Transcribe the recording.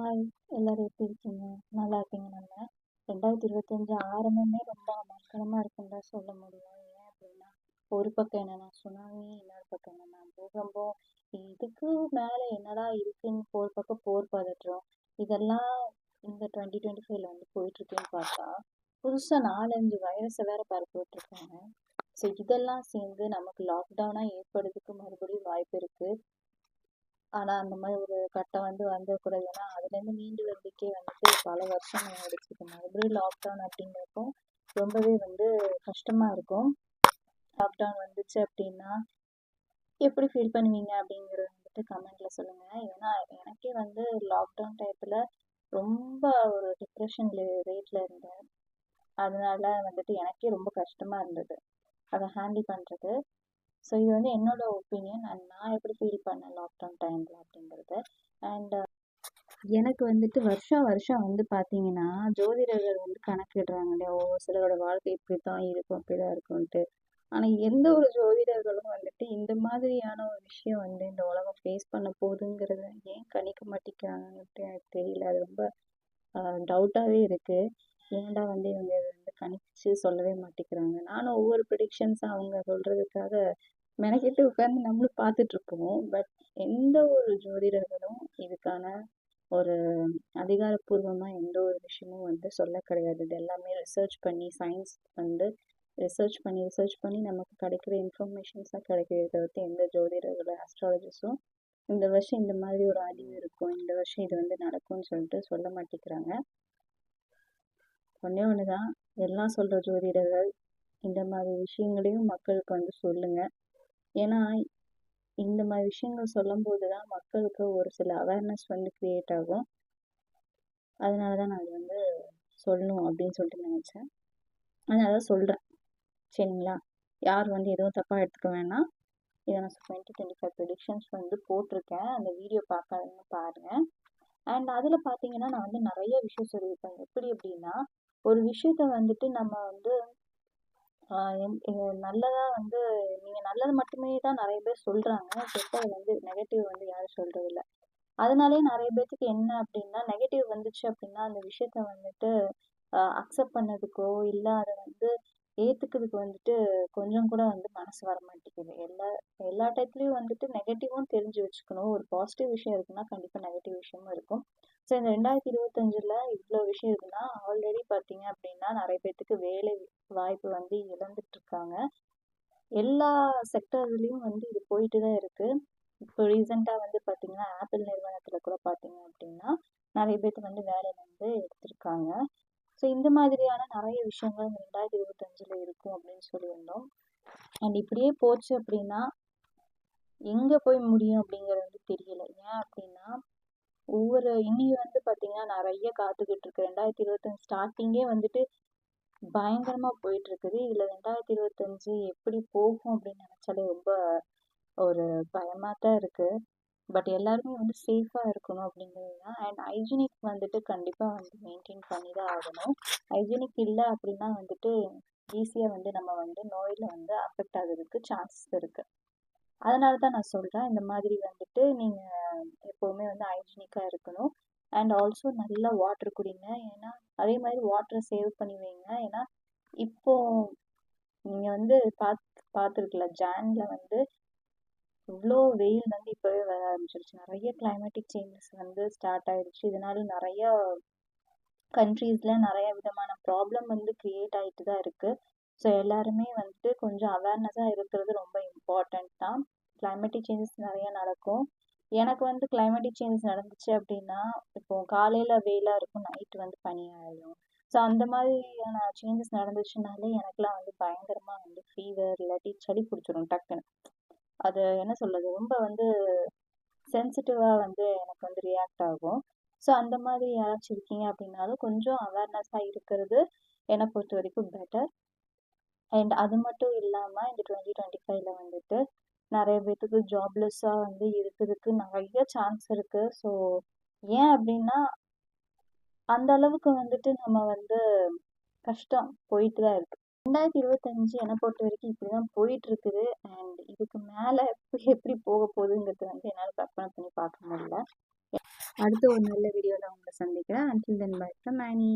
Hi, எல்லாரும் எப்படி இருக்கீங்க? நல்லா இருக்கீங்க நம்ம. 2025 ஆரம்பமே ரொம்ப அமர்க்களமா இருக்குன்னு தான் சொல்ல முடியும். ஏன் அப்படின்னா, ஒரு பக்கம் என்னன்னா சுனாமி, இன்னொரு பக்கம் என்னன்னா பூகம்பம். இதுக்கு மேல என்னடா இருக்குன்னு ஒரு பக்கம் போர் பதற்றம். இதெல்லாம் இந்த 2025ல வந்து போயிட்டு இருக்குன்னு பார்த்தா, புதுசா 4-5 வைரஸை வேற பரப்பி விட்டுருக்காங்க. ஸோ இதெல்லாம் சேர்ந்து நமக்கு லாக்டவுனா ஏற்படுறதுக்கு மறுபடியும் வாய்ப்பு இருக்கு. ஆனா அந்த மாதிரி ஒரு கட்டம் வந்து வந்துடக்கூடாது. ஏன்னா அதுலேருந்து மீண்டு வர்றதுக்கே வந்துட்டு பல வருஷம் ஆயிடுச்சு. மறுபடியும் லாக்டவுன் அப்படிங்கிறப்போ ரொம்பவே வந்து கஷ்டமா இருக்கும். லாக்டவுன் வந்துச்சு அப்படின்னா எப்படி ஃபீல் பண்ணுவீங்க அப்படிங்கிறத வந்துட்டு கமெண்ட்ல சொல்லுங்க. ஏன்னா எனக்கே வந்து லாக்டவுன் டயத்துல ரொம்ப ஒரு டிப்ரெஷன் ரேட்ல இருந்தேன். அதனால வந்துட்டு எனக்கே ரொம்ப கஷ்டமா இருந்தது அதை ஹேண்டில் பண்றது. ஸோ இது வந்து என்னோட ஒப்பீனியன் அண்ட் நான் எப்படி ஃபீல் பண்ணேன் லாக்டவுன் டைம்ல அப்படிங்கிறது. அண்ட் எனக்கு வந்துட்டு வருஷம் வந்து பார்த்தீங்கன்னா ஜோதிடர்கள் வந்து கணக்கிடுறாங்க இல்லையா, சிலரோட வாழ்க்கை இப்படி தான் இருக்கும் அப்படி தான் இருக்கும்ன்ட்டு. ஆனால் எந்த ஒரு ஜோதிடர்களும் வந்துட்டு இந்த மாதிரியான ஒரு விஷயம் வந்து இந்த உலகம் ஃபேஸ் பண்ண போகுதுங்கிறத ஏன் கணிக்க மாட்டேங்கிறாங்கன்ட்டு எனக்கு தெரியல. அது ரொம்ப டவுட்டாகவே இருக்குது. ஏன்டா வந்து இவங்க இதை வந்து கணிச்சு சொல்லவே மாட்டேங்கிறாங்க. நானும் ஒவ்வொரு ப்ரிடிக்ஷன்ஸாக அவங்க சொல்கிறதுக்காக மெனக்கிட்டு உட்காந்து நம்மளும் பார்த்துட்ருப்போம். பட் எந்த ஒரு ஜோதிடர்களும் இதுக்கான ஒரு அதிகாரப்பூர்வமாக எந்த ஒரு விஷயமும் வந்து சொல்ல கிடையாது. இது எல்லாமே ரிசர்ச் பண்ணி சயின்ஸ் வந்து ரிசர்ச் பண்ணி நமக்கு கிடைக்கிற இன்ஃபர்மேஷன்ஸாக கிடைக்கிறத தவிர்த்து எந்த ஜோதிடர்களோட ஆஸ்ட்ராலஜிஸும் இந்த வருஷம் இந்த மாதிரி ஒரு அழிவு இருக்கும், இந்த வருஷம் இது வந்து நடக்கும்னு சொல்லிட்டு சொல்ல மாட்டேங்கிறாங்க. ஒன்றே ஒன்று தான், எல்லாம் சொல்கிற ஜோதிடர்கள் இந்த மாதிரி விஷயங்களையும் மக்களுக்கு வந்து சொல்லுங்க. ஏன்னா இந்த மாதிரி விஷயங்கள் சொல்லும் போது தான் மக்களுக்கு ஒரு சில அவேர்னஸ் வந்து கிரியேட் ஆகும். அதனால தான் நான் அது வந்து சொல்லணும் அப்படின்னு சொல்லிட்டு நினச்சேன். அதனால தான் சொல்கிறேன், சரிங்களா? யார் வந்து எதுவும் தப்பாக எடுத்துக்க வேணாம். இதை நான் 2025 ப்ரெடிக்ஷன்ஸ் வந்து போட்டிருக்கேன், அந்த வீடியோ பார்க்காதீங்க பாருங்கள். அண்ட் அதில் பார்த்தீங்கன்னா நான் வந்து நிறைய விஷயம் சொல்லியிருப்பேன். எப்படி அப்படின்னா, ஒரு விஷயத்த வந்துட்டு நம்ம வந்து நல்லதா வந்து நீங்கள் நல்லது மட்டுமே தான் நிறைய பேர் சொல்கிறாங்க. கெட்டது வந்து நெகட்டிவ் வந்து யாரும் சொல்கிறது இல்லை. அதனாலே நிறைய பேர்த்துக்கு என்ன அப்படின்னா, நெகட்டிவ் வந்துச்சு அப்படின்னா அந்த விஷயத்த வந்துட்டு அக்செப்ட் பண்ணதுக்கோ இல்லை அதை வந்து ஏற்றுக்கிறதுக்கு வந்துட்டு கொஞ்சம் கூட வந்து மனசு வர மாட்டேங்குது. எல்லா டயத்துலையும் வந்துட்டு நெகட்டிவும் தெரிஞ்சு வச்சுக்கணும். ஒரு பாசிட்டிவ் விஷயம் இருக்குன்னா கண்டிப்பாக நெகட்டிவ் விஷயமும் இருக்கும். ஸோ இந்த 2025ல் இவ்வளோ விஷயம் இருக்குன்னா, ஆல்ரெடி பார்த்தீங்க அப்படின்னா நிறைய பேர்த்துக்கு வேலை வாய்ப்பு வந்து இழந்துட்டு இருக்காங்க. எல்லா செக்டர்ஸ்லையும் வந்து இது போயிட்டு தான் இருக்கு. இப்போ ரீசெண்டாக வந்து பார்த்தீங்கன்னா ஆப்பிள் நிறுவனத்தில் கூட பார்த்தீங்க அப்படின்னா நிறைய பேர்த்து வந்து வேலை வந்து எடுத்திருக்காங்க. ஸோ இந்த மாதிரியான நிறைய விஷயங்கள் 2025ல் இருக்கும் அப்படின்னு சொல்லியிருந்தோம். அண்ட் இப்படியே போச்சு அப்படின்னா எங்கே போய் முடியும் அப்படிங்கிறது வந்து தெரியல. ஏன் அப்படின்னா இன்னைக்கு வந்து பார்த்தீங்கன்னா நிறைய காத்துக்கிட்டு இருக்கு. 2025 ஸ்டார்டிங்கே வந்துட்டு பயங்கரமாக போயிட்டு இருக்குது. இதில் 2025 எப்படி போகும் அப்படின்னு நினச்சாலே ரொம்ப ஒரு பயமாக தான் இருக்குது. பட் எல்லாருமே வந்து சேஃபாக இருக்கணும் அப்படிங்கிறது தான். அண்ட் ஹைஜீனிக் வந்துட்டு கண்டிப்பாக வந்து மெயின்டைன் பண்ணி தான் ஆகணும். ஹைஜீனிக் இல்லை அப்படின்னா வந்துட்டு ஈஸியாக வந்து நம்ம வந்து நோயில் வந்து அஃபெக்ட் ஆகுறதுக்கு சான்சஸ் இருக்குது. அதனால தான் நான் சொல்கிறேன், இந்த மாதிரி வந்துட்டு நீங்கள் எப்போவுமே வந்து ஹைஜீனிக்காக இருக்கணும். அண்ட் ஆல்சோ நல்லா வாட்டர் குடிங்க. ஏன்னா அதே மாதிரி வாட்டரை சேவ் பண்ணி வைங்க. ஏன்னா இப்போது நீங்கள் வந்து பார்த்துருக்கல, ஜானில் வந்து இவ்வளோ வெயில் வந்து இப்போவே வர ஆரம்பிச்சிருச்சு. நிறைய கிளைமேட்டிக் சேஞ்சஸ் வந்து ஸ்டார்ட் ஆயிடுச்சு. இதனால நிறைய கண்ட்ரீஸில் நிறைய விதமான ப்ராப்ளம் வந்து க்ரியேட் ஆகிட்டு தான் இருக்குது. ஸோ எல்லாருமே வந்துட்டு கொஞ்சம் அவேர்னஸாக இருக்கிறது ரொம்ப இம்பார்ட்டண்ட் தான். கிளைமேட்டிக் சேஞ்சஸ் நிறைய நடக்கும். எனக்கு வந்து கிளைமேட்டிக் சேஞ்சஸ் நடந்துச்சு அப்படின்னா, இப்போ காலையில் வெயிலாக இருக்கும், நைட்டு வந்து பனியாயிடும். ஸோ அந்த மாதிரியான சேஞ்சஸ் நடந்துச்சுனாலே எனக்குலாம் வந்து பயங்கரமாக வந்து ஃபீவர் இல்லாட்டி சளி பிடிச்சிரும் டக்குன்னு. அது என்ன சொல்கிறது, ரொம்ப வந்து சென்சிட்டிவாக வந்து எனக்கு வந்து ரியாக்ட் ஆகும். ஸோ அந்த மாதிரி யாராச்சும் இருக்கீங்க அப்படின்னாலும் கொஞ்சம் அவேர்னஸாக இருக்கிறது என்னை பொறுத்த வரைக்கும் பெட்டர். அண்ட் அது மட்டும் இல்லாமல் இந்த 2025ல் வந்துட்டு நிறைய பேர்த்துக்கு ஜாப்லெஸ்ஸாக வந்து இருக்கிறதுக்கு நிறைய சான்ஸ் இருக்குது. ஸோ ஏன் அப்படின்னா அந்த அளவுக்கு வந்துட்டு நம்ம வந்து கஷ்டம் போயிட்டு தான் இருக்குது. 2025 என்னை பொறுத்த வரைக்கும் இப்படி தான் போயிட்டு இருக்குது. அண்ட் இதுக்கு மேலே எப்படி போக போகுதுங்கிறது வந்து என்னால் கற்பனை பண்ணி பார்க்க முடியல. அடுத்த ஒரு நல்ல வீடியோவில் சந்திக்கிறேன். Until then bye from Aani.